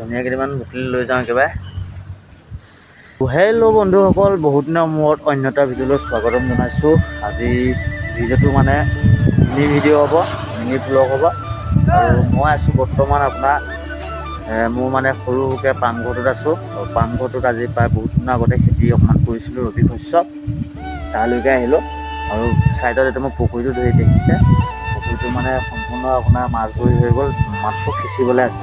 ধনিয়া কেইটামান বুটলি লৈ যাওঁ একেবাৰে। হেল্ল' বন্ধুসকল, বহুত দিনৰ মূৰত অন্য এটা ভিডিঅ'লৈ স্বাগতম জনাইছোঁ। আজি ভিডিঅ'টো মানে মিনি ভিডিঅ' হ'ব, মিনি ব্লগ হ'ব। আৰু মই আছোঁ বৰ্তমান আপোনাৰ মোৰ মানে সৰুকৈ পামঘৰটোত আছোঁ। আৰু পামঘৰটোত আজি প্ৰায় বহুত দিনৰ আগতে খেতি অকণমান কৰিছিলোঁ, ৰবি শস্য। তালৈকে আহিলোঁ আৰু ছাইডত এতিয়া মই পুখুৰীটো ধৰি দেখিছে, পুখুৰীটো মানে সম্পূৰ্ণ আপোনাৰ মাছ ধৰি হৈ গ'ল, মাছটো সিঁচিবলৈ আছে।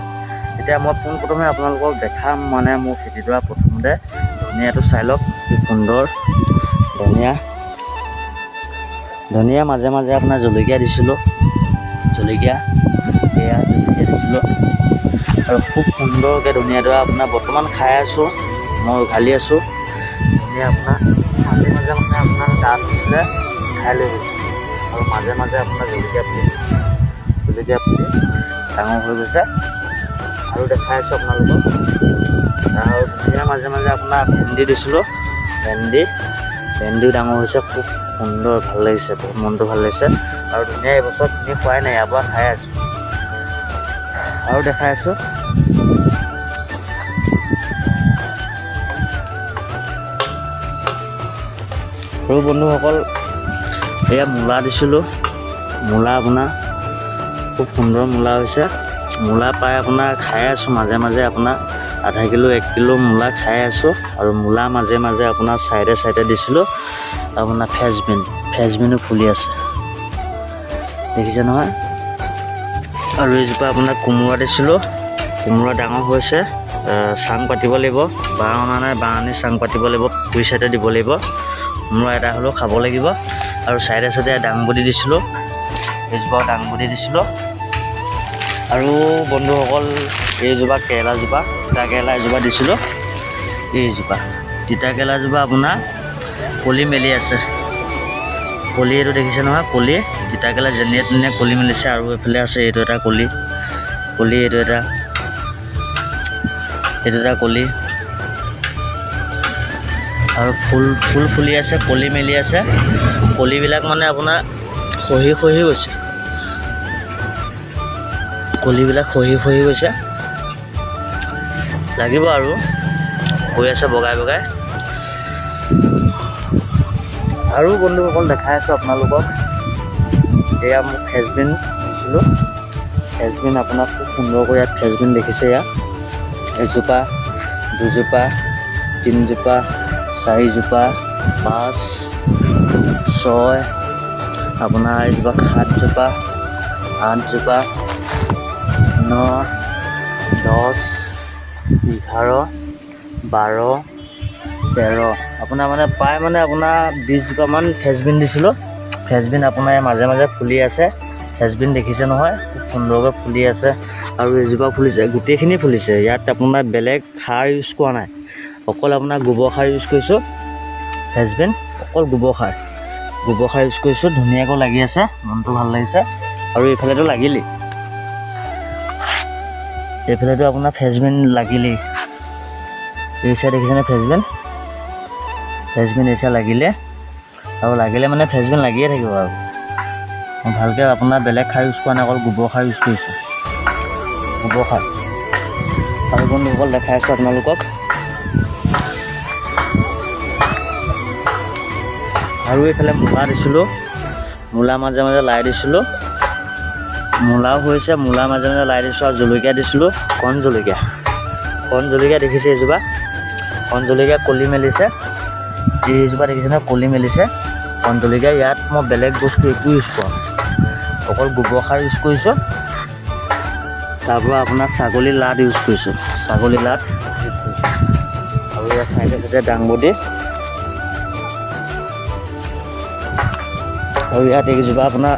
এতিয়া মই পোনপ্ৰথমে আপোনালোকক দেখাম মানে মোৰ খেতিডৰা। প্ৰথমতে ধনিয়াটো চাই লওক, কি সুন্দৰ ধনিয়া মাজে মাজে আপোনাৰ জলকীয়া দিছিলোঁ, জলকীয়া দিছিলোঁ আৰু খুব সুন্দৰকৈ ধনিয়াডৰা আপোনাৰ বৰ্তমান খাই আছোঁ, মই উঘালি আছোঁ। ধনিয়া আপোনাৰ মাজে মাজে মানে আপোনাৰ দাঁত হৈছিলে, খাই লৈ গৈছে। আৰু মাজে মাজে আপোনাৰ জলকীয়া পুলি ডাঙৰ হৈ গৈছে আৰু দেখাই আছোঁ আপোনালোকক। আৰু ধনিয়া মাজে মাজে আপোনাৰ ভেন্দি দিছিলোঁ, ভেন্দিও ডাঙৰ হৈছে, খুব সুন্দৰ, ভাল লাগিছে, বহুত মনটো ভাল লাগিছে। আৰু ধনিয়া এইবছৰ কিনি খোৱাই নাই, ইয়াৰ পৰা খাই আছোঁ। আৰু দেখাই আছোঁ সৰু বন্ধুসকল, এয়া মূলা দিছিলোঁ, মূলা আপোনাৰ খুব সুন্দৰ মূলা হৈছে। মূলা পাই আপোনাৰ খাই আছোঁ মাজে মাজে, আপোনাৰ আধা কিলো 1 কিলো মূলা খাই আছোঁ। আৰু মূলা মাজে মাজে আপোনাৰ চাইডে দিছিলোঁ আপোনাৰ ফ্ৰেঞ্চবিনো ফুলি আছে, দেখিছে নহয়। আৰু এইজোপা আপোনাৰ কোমোৰা দিছিলোঁ, কোমোৰা ডাঙৰ হৈছে। চাং পাতিব লাগিব, বাঁহ অনা নাই, বাঁহ আনি চাং পাতিব লাগিব, পুখুৰী চাইডে দিব লাগিব। কোমোৰা এটা হ'লেও খাব লাগিব। আৰু চাইডে দাংবডি দিছিলোঁ, এইজোপাও দাংবডি দিছিলোঁ। আৰু বন্ধুসকল, এইজোপা কেৰেলাজোপা, তিতা কেৰেলা এজোপা দিছিলোঁ। এইজোপা তিতা কেৰেলাজোপা আপোনাৰ কলি মেলি আছে, কলি এইটো দেখিছে নহয়, কলি তিতা কেৰেলা যেনিয়ে তেনিয়ে কলি মেলিছে। আৰু এইফালে আছে এইটো এটা কলি, এইটো এটা কলি। আৰু ফুল ফুলি আছে, কলি মেলি আছে। কলিবিলাক মানে আপোনাৰ খহি গৈছে, কলিবিলাক খহি গৈছে, লাগিব আৰু হৈ আছে বগাই। আৰু বন্ধুসকল দেখাই আছোঁ আপোনালোকক, এয়া মোক ফ্ৰেঞ্চবিন দিছিলোঁ, ফ্ৰেঞ্চবিন আপোনাৰ খুব সুন্দৰকৈ ইয়াত ফ্ৰেঞ্চবিন দেখিছে। ইয়াত এজোপা, দুজোপা, 3জোপা, 4জোপা, 5, 6, আপোনাৰ এইজোপা 7জোপা, 8জোপা, 9, 10, 11, 12, 13, আপোনাৰ মানে প্ৰায় মানে আপোনাৰ 20জোপামান ফ্ৰেঞ্চবিন দিছিলোঁ। ফ্ৰেঞ্চবিন আপোনাৰ মাজে মাজে ফুলি আছে, ফ্ৰেঞ্চবিন দেখিছে নহয়, খুব সুন্দৰকৈ ফুলি আছে। আৰু এজোপা ফুলিছে, গোটেইখিনি ফুলিছে। ইয়াত আপোনাৰ বেলেগ সাৰ ইউজ কৰা নাই, অকল আপোনাৰ গোবৰ সাৰ ইউজ কৰিছোঁ। ফ্ৰেঞ্চবিন অকল গোবৰ সাৰ ইউজ কৰিছোঁ। ধুনীয়াকৈ লাগি আছে, মনটো ভাল লাগিছে। আৰু এইফালেতো লাগিলেই, এইফালেতো আপোনাৰ ফ্ৰেঞ্চবিন লাগিলেই। এই চাইড দেখিছেনে ফ্ৰেঞ্চবিন এই চাইড লাগিলে। আৰু লাগিলে মানে ফ্ৰেঞ্চবিন লাগিয়ে থাকিব। আৰু মই ভালকৈ আপোনাৰ বেলেগ সাৰ ইউজ কৰা নাই, অকল গোবৰ সাৰ ইউজ কৰিছোঁ, গোবৰ সাৰ। আৰু বন্ধুসকল দেখাই আছোঁ আপোনালোকক। আৰু এইফালে মূলা দিছিলোঁ, মূলা মাজে মাজে লাই দিছিলোঁ, মূলাও হৈছে, মূলা মাজে মাজে লাই দিছোঁ। আৰু জলকীয়া দিছিলোঁ, কণ জলকীয়া দেখিছে, এইজোপা কণ জলকীয়া কলি মেলিছে। এইজোপা দেখিছে নহয়, কলি মেলিছে কণ জলকীয়া। ইয়াত মই বেলেগ বস্তু একো ইউজ কৰা নাই, অকল গোবৰ সাৰ ইউজ কৰিছোঁ। তাৰপৰা আপোনাৰ ছাগলীৰ লাট ইউজ কৰিছোঁ, আৰু ইয়াত চাইডে দাংবডি। আৰু ইয়াত এইজোপা আপোনাৰ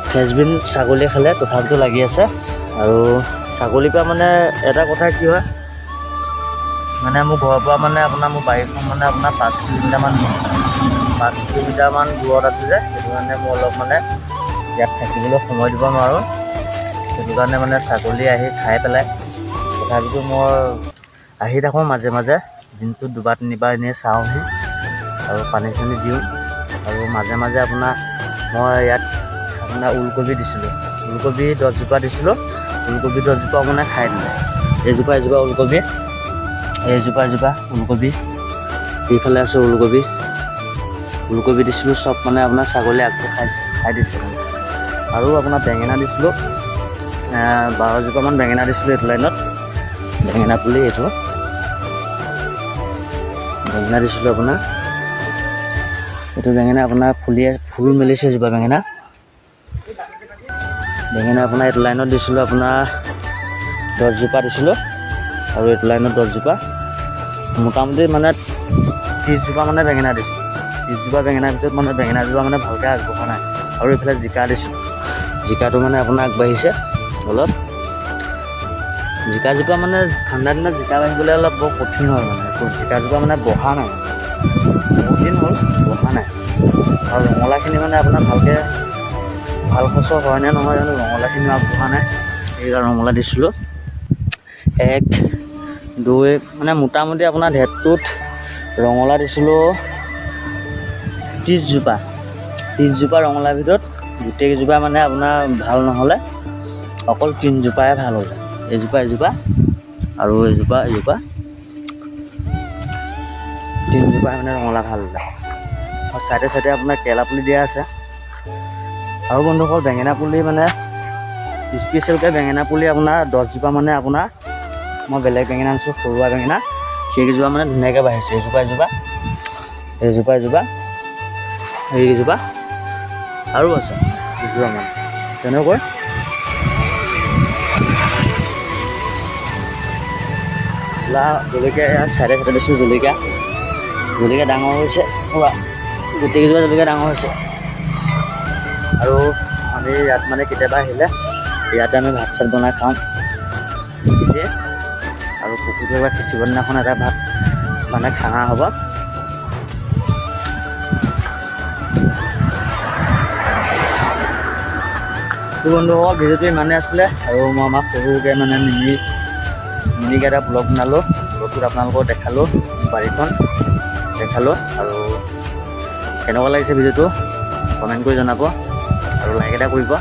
ফ্ৰেঞ্চবিন ছাগলীয়ে খালে, তথাপিতো লাগি আছে। আৰু ছাগলীৰ পৰা মানে এটা কথা কি হয়, মানে মোৰ ঘৰৰ পৰা মানে আপোনাৰ মোৰ বাৰীখন মানে আপোনাৰ 5 কিলোমিটাৰমান দূৰত আছে যে, সেইটো কাৰণে মোৰ অলপ মানে ইয়াত থাকিবলৈ সময় দিব নোৱাৰোঁ। সেইটো কাৰণে মানে ছাগলী আহি খাই পেলাই। তথাপিতো মই আহি থাকোঁ মাজে মাজে, দিনটোত 2-3বাৰ এনেই চাওঁহি আৰু পানী চানী দিওঁ। আৰু মাজে মাজে আপোনাৰ মই ইয়াত আপোনাৰ ওলকবি দিছিলোঁ, ওলকবি 10জোপা দিছিলোঁ, ওলকবি 10জোপা মানে খাই দিলে। এজোপা ওলকবি, এজোপা ওলকবি, এইফালে আছে ওলকবি দিছিলোঁ। চব মানে আপোনাৰ ছাগলীয়ে আগটো খাই দিছে। আৰু আপোনাৰ বেঙেনা দিছিলোঁ, 12 জোপামান বেঙেনা দিছিলোঁ এইটো লাইনত। বেঙেনা পুলি এইটো বেঙেনা দিছিলোঁ আপোনাৰ। এইটো বেঙেনা আপোনাৰ ফুল মেলিছে এজোপা বেঙেনা আপোনাৰ এইটো লাইনত দিছিলোঁ আপোনাৰ 10 জোপা দিছিলোঁ। আৰু এইটো লাইনত 10 জোপা, মোটামুটি মানে 30 জোপা মানে বেঙেনা দিছোঁ। 30 জোপা বেঙেনাৰ ভিতৰত মানে বেঙেনাজোপা মানে ভালকৈ আগবঢ়া নাই। আৰু এইফালে জিকা দিছোঁ, জিকাটো মানে আপোনাৰ আগবাঢ়িছে অলপ। জিকাজোপা মানে ঠাণ্ডা দিনত জিকা বাঢ়িবলৈ অলপ বৰ কঠিন হয় মানে। জিকাজোপা মানে বহা নাই, বহুত দিন হ'ল বহা নাই। আৰু ৰঙালাওখিনি মানে আপোনাৰ ভাল খচৰ হয় নে নহয় জানো, ৰঙালাওখিনি আগবঢ়া নাই। সেইকাৰণে ৰঙালাও দিছিলোঁ 1, 2 মানে মোটামুটি আপোনাৰ ঢেপটোত ৰঙালাও দিছিলোঁ 30 জোপা ৰঙালাওৰ ভিতৰত গোটেইকেইজোপা মানে আপোনাৰ ভাল নহ'লে অকল 3 জোপাই ভাল হ'ল। এজোপা আৰু এজোপা 3 জোপাই মানে ৰঙালাও ভাল হ'লে। আৰু চাইডে আপোনাৰ কেৰেলা পুলি দিয়া আছে। আৰু বন্ধুসকল বেঙেনা পুলি মানে স্পেচিয়েলকৈ বেঙেনা পুলি আপোনাৰ 10 জোপা মানে আপোনাৰ মই বেলেগ বেঙেনা আনিছোঁ, সৰুৱা বেঙেনা। সেইকেইজোপা মানে ধুনীয়াকৈ বাঢ়িছে। এজোপা এইকেইজোপা আৰু আছে কিছুমান তেনেকৈ। জলকীয়া চাইডে দিছোঁ, জলকীয়া ডাঙৰ হৈছে পুৰা, গোটেইকেইজোপা জলকীয়া ডাঙৰ হৈছে। আৰু আমি ইয়াত মানে কেতিয়াবা আহিলে ইয়াতে আমি ভাত চাত বনাই খাওঁ পিছে। আৰু পুখুৰীটো এবাৰ সিঁচিব দিনাখন এটা ভাত মানে খানা হ'ব। বন্ধুসকল ভিডিঅ'টো ইমানেই আছিলে। আৰু মই আমাক সৰুকৈ মানে মিনিকৈ এটা ব্লগ বনালোঁ। ব্লগটোত আপোনালোকক দেখালোঁ, বাৰীখন দেখালোঁ। আৰু কেনেকুৱা লাগিছে ভিডিঅ'টো কমেণ্ট কৰি জনাব আৰু লাইক এটা কৰিব।